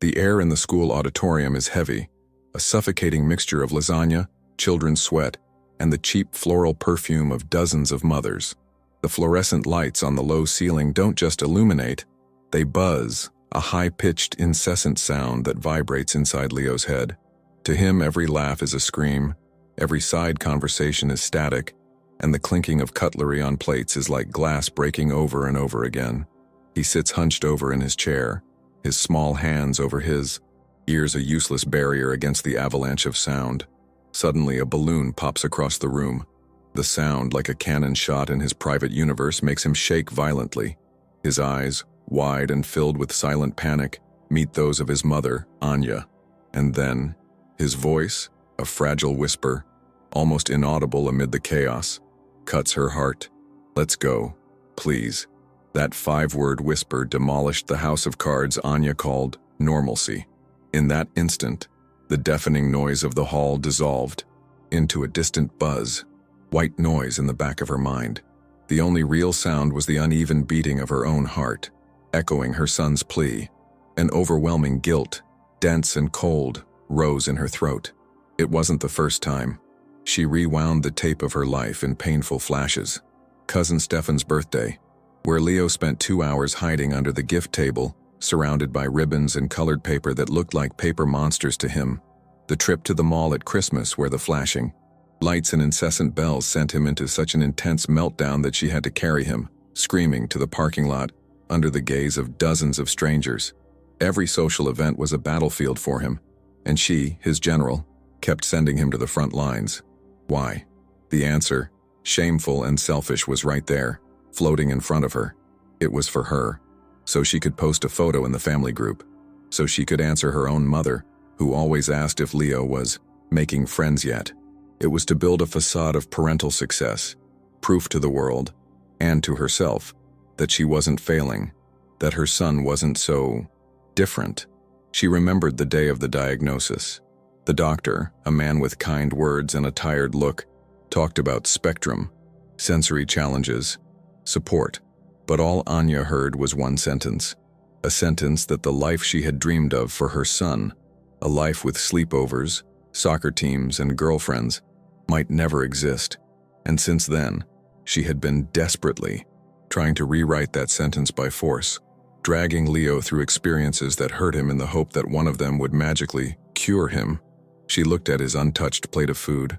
The air in the school auditorium is heavy, a suffocating mixture of lasagna, children's sweat, and the cheap floral perfume of dozens of mothers. The fluorescent lights on the low ceiling don't just illuminate, they buzz, a high-pitched, incessant sound that vibrates inside Leo's head. To him, every laugh is a scream, every side conversation is static, and the clinking of cutlery on plates is like glass breaking over and over again. He sits hunched over in his chair, his small hands over his ears, a useless barrier against the avalanche of sound. Suddenly, a balloon pops across the room. The sound, like a cannon shot in his private universe, makes him shake violently. His eyes, wide and filled with silent panic, meet those of his mother, Anya. And then, his voice, a fragile whisper, almost inaudible amid the chaos, cuts her heart. "Let's go, please." That 5-word whisper demolished the house of cards Anya called normalcy. In that instant, the deafening noise of the hall dissolved into a distant buzz, white noise in the back of her mind. The only real sound was the uneven beating of her own heart, echoing her son's plea. An overwhelming guilt, dense and cold, rose in her throat. It wasn't the first time. She rewound the tape of her life in painful flashes. Cousin Stefan's birthday, where Leo spent 2 hours hiding under the gift table, surrounded by ribbons and colored paper that looked like paper monsters to him. The trip to the mall at Christmas, where the flashing lights and incessant bells sent him into such an intense meltdown that she had to carry him, screaming, to the parking lot, under the gaze of dozens of strangers. Every social event was a battlefield for him, and she, his general, kept sending him to the front lines. Why? The answer, shameful and selfish, was right there, floating in front of her. It was for her, so she could post a photo in the family group, so she could answer her own mother, who always asked if Leo was making friends yet. It was to build a facade of parental success, proof to the world, and to herself, that she wasn't failing, that her son wasn't so different. She remembered the day of the diagnosis. The doctor, a man with kind words and a tired look, talked about spectrum, sensory challenges, support. But all Anya heard was one sentence, a sentence that the life she had dreamed of for her son, a life with sleepovers, soccer teams, and girlfriends, might never exist. And since then, she had been desperately trying to rewrite that sentence by force, dragging Leo through experiences that hurt him in the hope that one of them would magically cure him. She looked at his untouched plate of food,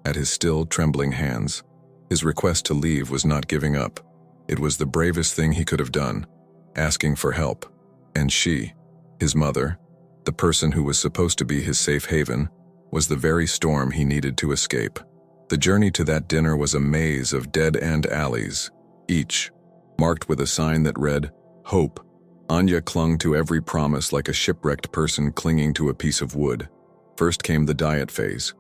at his still trembling hands. His request to leave was not giving up. It was the bravest thing he could have done, asking for help. And she, his mother, the person who was supposed to be his safe haven, was the very storm he needed to escape. The journey to that dinner was a maze of dead-end alleys, each marked with a sign that read, "Hope." Anya clung to every promise like a shipwrecked person clinging to a piece of wood. First came the diet phase.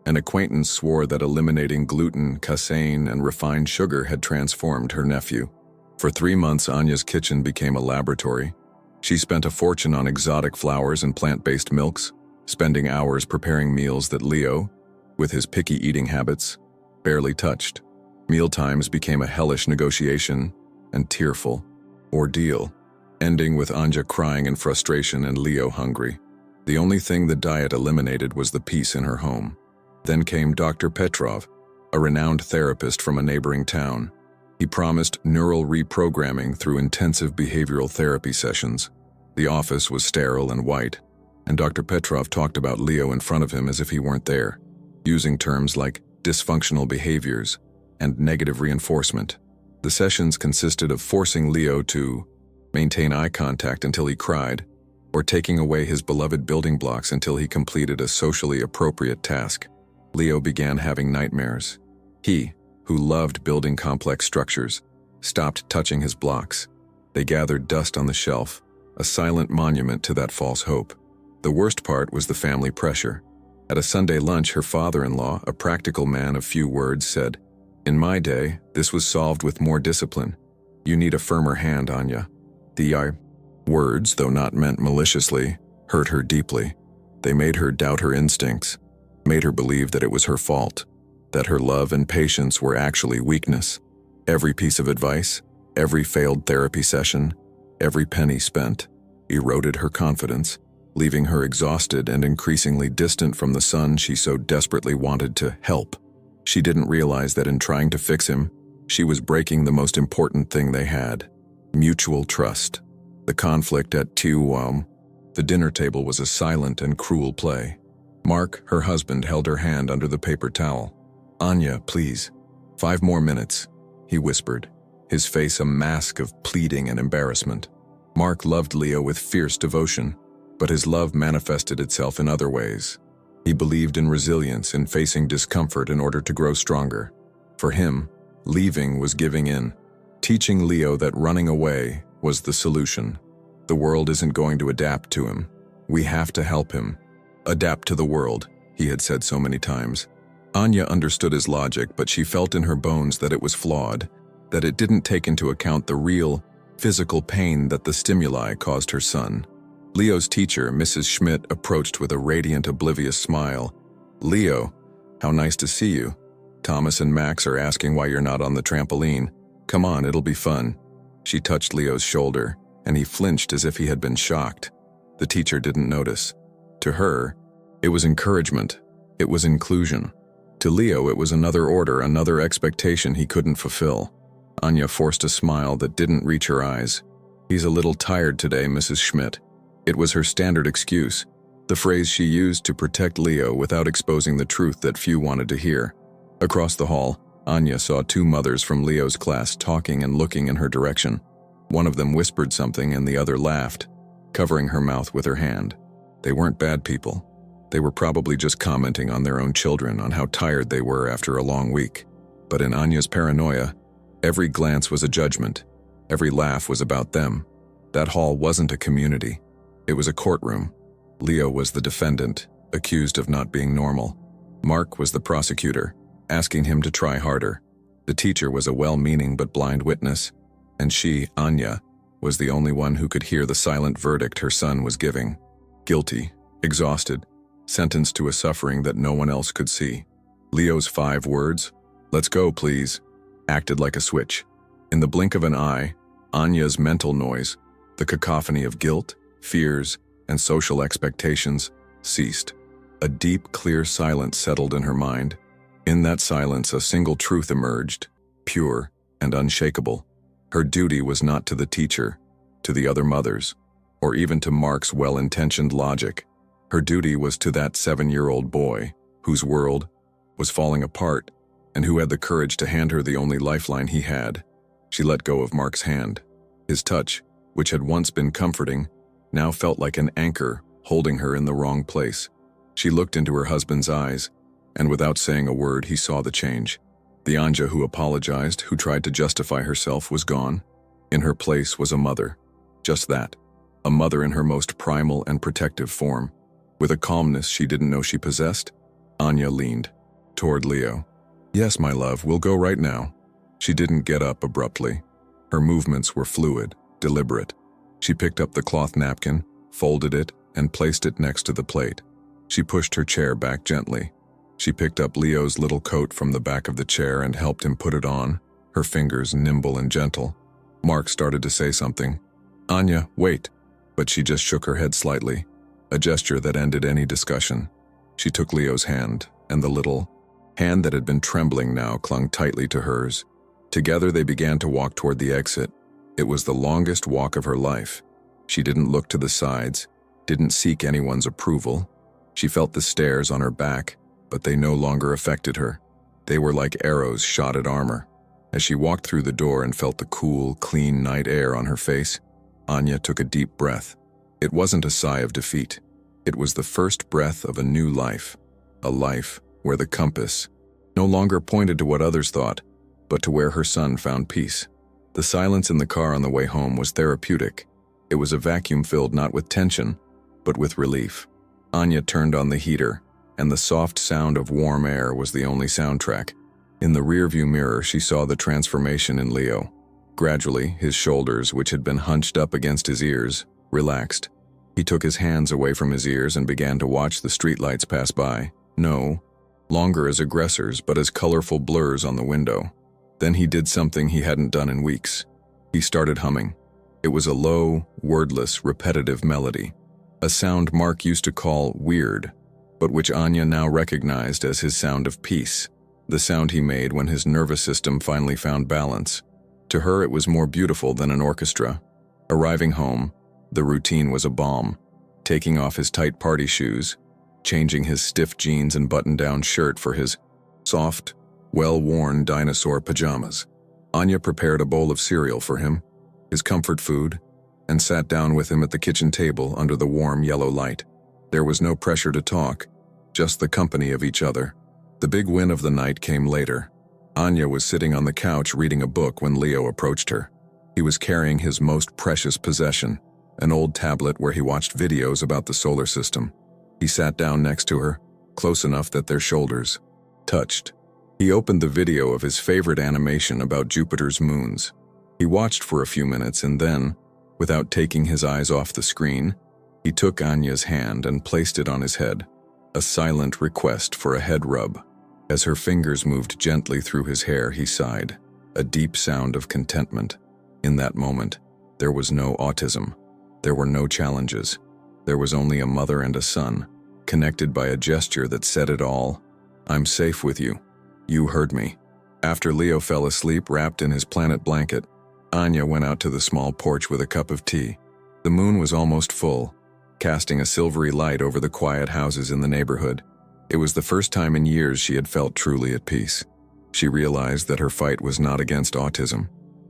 An acquaintance swore that eliminating gluten, casein, and refined sugar had transformed her nephew. For 3 months, Anya's kitchen became a laboratory. She spent a fortune on exotic flours and plant-based milks, spending hours preparing meals that Leo, with his picky eating habits, barely touched. Mealtimes became a hellish negotiation and tearful ordeal, ending with Anya crying in frustration and Leo hungry. The only thing the diet eliminated was the peace in her home. Then came Dr. Petrov, a renowned therapist from a neighboring town. He promised neural reprogramming through intensive behavioral therapy sessions. The office was sterile and white, and Dr. Petrov talked about Leo in front of him as if he weren't there, using terms like dysfunctional behaviors and negative reinforcement. The sessions consisted of forcing Leo to maintain eye contact until he cried, or taking away his beloved building blocks until he completed a socially appropriate task. Leo began having nightmares. He, who loved building complex structures, stopped touching his blocks. They gathered dust on the shelf, a silent monument to that false hope. The worst part was the family pressure. At a Sunday lunch, her father-in-law, a practical man of few words, said, "In my day, this was solved with more discipline. You need a firmer hand, Anya." The words, though not meant maliciously, hurt her deeply. They made her doubt her instincts, made her believe that it was her fault, that her love and patience were actually weakness. Every piece of advice, every failed therapy session, every penny spent, eroded her confidence. leaving her exhausted and increasingly distant from the son she so desperately wanted to help. She didn't realize that in trying to fix him, she was breaking the most important thing they had: mutual trust. The conflict at the dinner table was a silent and cruel play. Mark, her husband, held her hand under the paper towel. "Anya, please. 5 more minutes," he whispered, his face a mask of pleading and embarrassment. Mark loved Leo with fierce devotion, but his love manifested itself in other ways. He believed in resilience, in facing discomfort in order to grow stronger. For him, leaving was giving in, teaching Leo that running away was the solution. The world isn't going to adapt to him. We have to help him. Adapt to the world, he had said so many times. Anya understood his logic, but she felt in her bones that it was flawed, that it didn't take into account the real, physical pain that the stimuli caused her son. Leo's teacher, Mrs. Schmidt, approached with a radiant, oblivious smile. "Leo, how nice to see you. Thomas and Max are asking why you're not on the trampoline. Come on, it'll be fun." She touched Leo's shoulder, and he flinched as if he had been shocked. The teacher didn't notice. To her, it was encouragement. It was inclusion. To Leo, it was another order, another expectation he couldn't fulfill. Anya forced a smile that didn't reach her eyes. "He's a little tired today, Mrs. Schmidt." It was her standard excuse, the phrase she used to protect Leo without exposing the truth that few wanted to hear. Across the hall, Anya saw 2 mothers from Leo's class talking and looking in her direction. One of them whispered something and the other laughed, covering her mouth with her hand. They weren't bad people. They were probably just commenting on their own children, on how tired they were after a long week. But in Anya's paranoia, every glance was a judgment. Every laugh was about them. That hall wasn't a community. It was a courtroom. Leo was the defendant, accused of not being normal. Mark was the prosecutor, asking him to try harder. The teacher was a well-meaning but blind witness, and she, Anya, was the only one who could hear the silent verdict her son was giving. Guilty, exhausted, sentenced to a suffering that no one else could see. Leo's 5 words, "Let's go, please," acted like a switch. In the blink of an eye, Anya's mental noise, the cacophony of guilt, fears, and social expectations, ceased. A deep, clear silence settled in her mind. In that silence, a single truth emerged, pure and unshakable. Her duty was not to the teacher, to the other mothers, or even to Mark's well-intentioned logic. Her duty was to that 7-year-old boy, whose world was falling apart, and who had the courage to hand her the only lifeline he had. She let go of Mark's hand. His touch, which had once been comforting, now felt like an anchor holding her in the wrong place. She looked into her husband's eyes, and without saying a word, he saw the change. The Anja who apologized, who tried to justify herself, was gone. In her place was a mother. Just that. A mother in her most primal and protective form. With a calmness she didn't know she possessed, Anya leaned toward Leo. "Yes, my love, we'll go right now." She didn't get up abruptly. Her movements were fluid, deliberate. She picked up the cloth napkin, folded it, and placed it next to the plate. She pushed her chair back gently. She picked up Leo's little coat from the back of the chair and helped him put it on, her fingers nimble and gentle. Mark started to say something. "Anya, wait," but she just shook her head slightly, a gesture that ended any discussion. She took Leo's hand, and the little hand that had been trembling now clung tightly to hers. Together they began to walk toward the exit. It was the longest walk of her life. She didn't look to the sides, didn't seek anyone's approval. She felt the stairs on her back, but they no longer affected her. They were like arrows shot at armor. As she walked through the door and felt the cool, clean night air on her face, Anya took a deep breath. It wasn't a sigh of defeat. It was the first breath of a new life, a life where the compass no longer pointed to what others thought, but to where her son found peace. The silence in the car on the way home was therapeutic. It was a vacuum filled not with tension, but with relief. Anya turned on the heater, and the soft sound of warm air was the only soundtrack. In the rearview mirror, she saw the transformation in Leo. Gradually, his shoulders, which had been hunched up against his ears, relaxed. He took his hands away from his ears and began to watch the streetlights pass by, no longer as aggressors, but as colorful blurs on the window. Then he did something he hadn't done in weeks. He started humming. It was a low, wordless, repetitive melody. a sound Mark used to call weird, but which Anya now recognized as his sound of peace, the sound he made when his nervous system finally found balance. To her, it was more beautiful than an orchestra. Arriving home, the routine was a balm. Taking off his tight party shoes, changing his stiff jeans and button-down shirt for his soft, well-worn dinosaur pajamas. Anya prepared a bowl of cereal for him, his comfort food, and sat down with him at the kitchen table under the warm yellow light. There was no pressure to talk, just the company of each other. The big win of the night came later. Anya was sitting on the couch reading a book when Leo approached her. He was carrying his most precious possession, an old tablet where he watched videos about the solar system. He sat down next to her, close enough that their shoulders touched. He opened the video of his favorite animation about Jupiter's moons. He watched for a few minutes and then, without taking his eyes off the screen, he took Anya's hand and placed it on his head, a silent request for a head rub. As her fingers moved gently through his hair, he sighed, a deep sound of contentment. In that moment, there was no autism. There were no challenges. There was only a mother and a son, connected by a gesture that said it all. "I'm safe with you. You heard me." After Leo fell asleep wrapped in his planet blanket, Anya went out to the small porch with a cup of tea. The moon was almost full, casting a silvery light over the quiet houses in the neighborhood. It was the first time in years she had felt truly at peace. She realized that her fight was not against autism.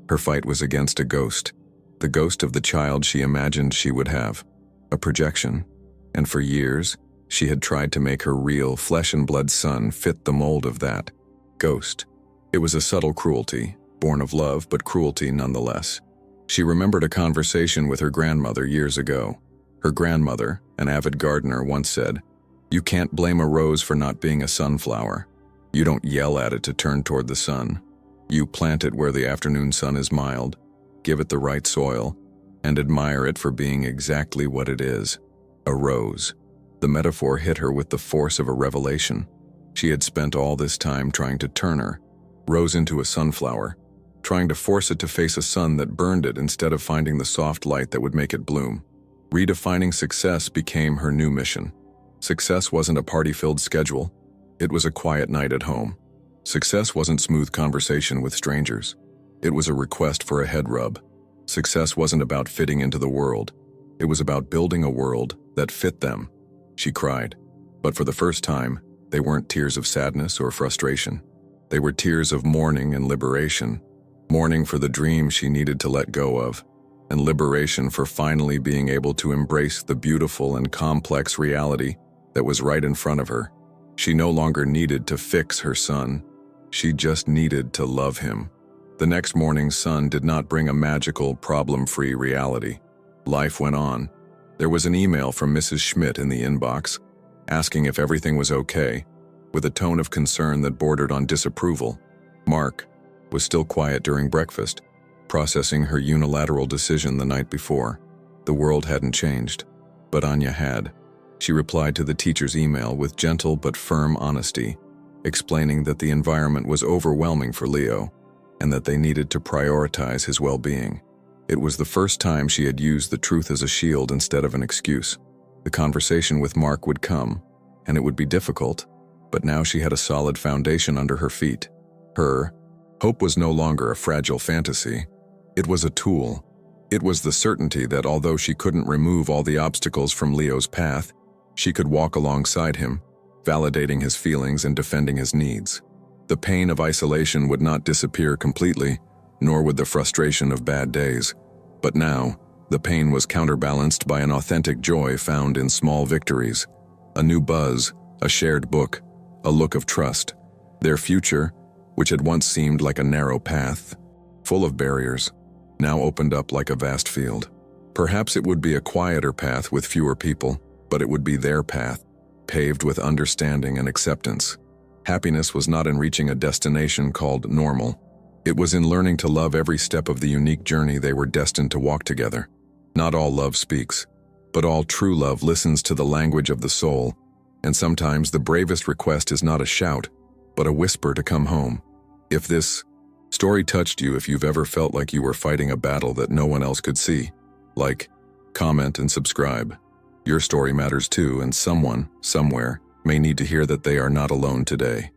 Her fight was against a ghost, the ghost of the child she imagined she would have, a projection. And for years, she had tried to make her real flesh and blood son fit the mold of that ghost. It was a subtle cruelty, born of love, but cruelty nonetheless. She remembered a conversation with her grandmother years ago. Her grandmother, an avid gardener, once said, "You can't blame a rose for not being a sunflower. You don't yell at it to turn toward the sun. You plant it where the afternoon sun is mild, give it the right soil, and admire it for being exactly what it is, a rose." The metaphor hit her with the force of a revelation. She had spent all this time trying to turn her rose into a sunflower, trying to force it to face a sun that burned it instead of finding the soft light that would make it bloom. Redefining success became her new mission. Success wasn't a party-filled schedule. It was a quiet night at home. Success wasn't smooth conversation with strangers. It was a request for a head rub. Success wasn't about fitting into the world. It was about building a world that fit them. She cried, but for the first time, they weren't tears of sadness or frustration. They were tears of mourning and liberation. Mourning for the dream she needed to let go of, and liberation for finally being able to embrace the beautiful and complex reality that was right in front of her. She no longer needed to fix her son. She just needed to love him. The next morning's sun did not bring a magical, problem-free reality. Life went on. There was an email from Mrs. Schmidt in the inbox, asking if everything was okay, with a tone of concern that bordered on disapproval. Mark was still quiet during breakfast, processing her unilateral decision the night before. The world hadn't changed, but Anya had. She replied to the teacher's email with gentle but firm honesty, explaining that the environment was overwhelming for Leo and that they needed to prioritize his well-being. It was the first time she had used the truth as a shield instead of an excuse. The conversation with Mark would come, and it would be difficult, but now she had a solid foundation under her feet. Her hope was no longer a fragile fantasy. It was a tool. It was the certainty that although she couldn't remove all the obstacles from Leo's path, she could walk alongside him, validating his feelings and defending his needs. The pain of isolation would not disappear completely, nor would the frustration of bad days. But now, the pain was counterbalanced by an authentic joy found in small victories. A new buzz, a shared book, a look of trust. Their future, which had once seemed like a narrow path, full of barriers, now opened up like a vast field. Perhaps it would be a quieter path with fewer people, but it would be their path, paved with understanding and acceptance. Happiness was not in reaching a destination called normal. It was in learning to love every step of the unique journey they were destined to walk together. Not all love speaks, but all true love listens to the language of the soul, and sometimes the bravest request is not a shout, but a whisper to come home. If this story touched you, if you've ever felt like you were fighting a battle that no one else could see, like, comment, and subscribe. Your story matters too, and someone, somewhere, may need to hear that they are not alone today.